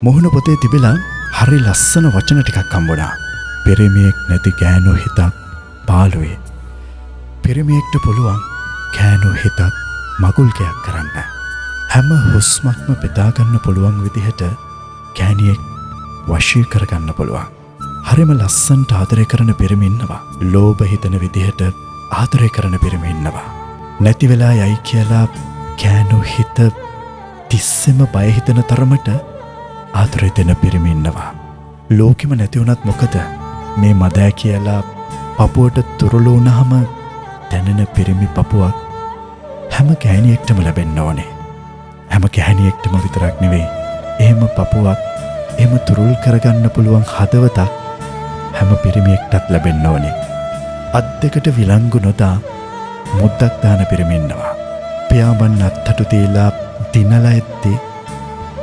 මොහුන පොතේ තිබිලා හරි ලස්සන වචන ටිකක් හම්බුණා. පිරිමියෙක් නැති ගෑනු හිතක් පාළුවේ. පිරිමියෙක්ට පුළුවන් ගෑනු හිතක් මගුල්කයක් කරන්න. හැම හුස්මක්ම බෙදා ගන්න පුළුවන් විදිහට ගෑණියෙක් වශී කරගන්න පුළුවන්. හරිම ලස්සනට ආදරය කරන පිරිමි ඉන්නවා. ලෝභ හිතන විදිහට ආදරය කරන පිරිමි ඉන්නවා. නැති වෙලා යයි කියලා ගෑනු හිත තිස්සෙම බය හිතන තරමට ආදරය දෙන පිරිමි ඉන්නවා. ලෝකෙම නැති වුණත් මොකද මේ මදෑ කියලා පපුවට තුරුළු වුණාම දැනෙන පිරිමි පපුවක් හැම ගෑණියෙක්ටම ලැබෙන්න ඕනේ. හැම ගෑණියෙක්ටම විතරක් නෙවෙයි. එහෙම පපුවක් එහෙම තුරුල් කරගන්න පුළුවන් හදවතක් හැම පිරිමියෙක්ටත් ලැබෙන්න ඕනේ. අත් දෙකට විලංගු නොදා මුද්දක් දාන පිරිමි ඉන්නවා. පියාඹන් අත්තටු තියලා දිනලා එද්දී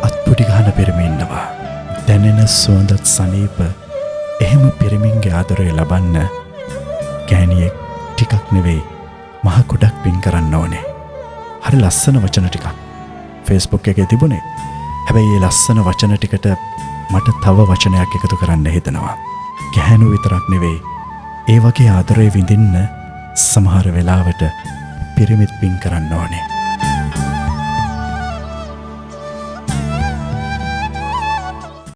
අත්පුඩි ගහන පිරිමි ඉන්නවා. දැනෙන සුවඳත් සනීප එහෙම පිරිමින්ගේ ආදරය ලබන්න ගෑණියෙක් ටිකක් නෙවෙයි මහ ගොඩක් පින් කරන්න ඕනේ. හරි ලස්සන වචන ටිකක් Facebook එකේ තිබුණේ. හැබැයි මේ ලස්සන වචන ටිකට මට තව වචනයක් එකතු කරන්න හිතෙනවා. ගැහැණු විතරක් නෙවෙයි ඒ වගේ ආදරය විඳින්න සමහර වෙලාවට පිරිමිත් පින් කරන්න ඕනේ.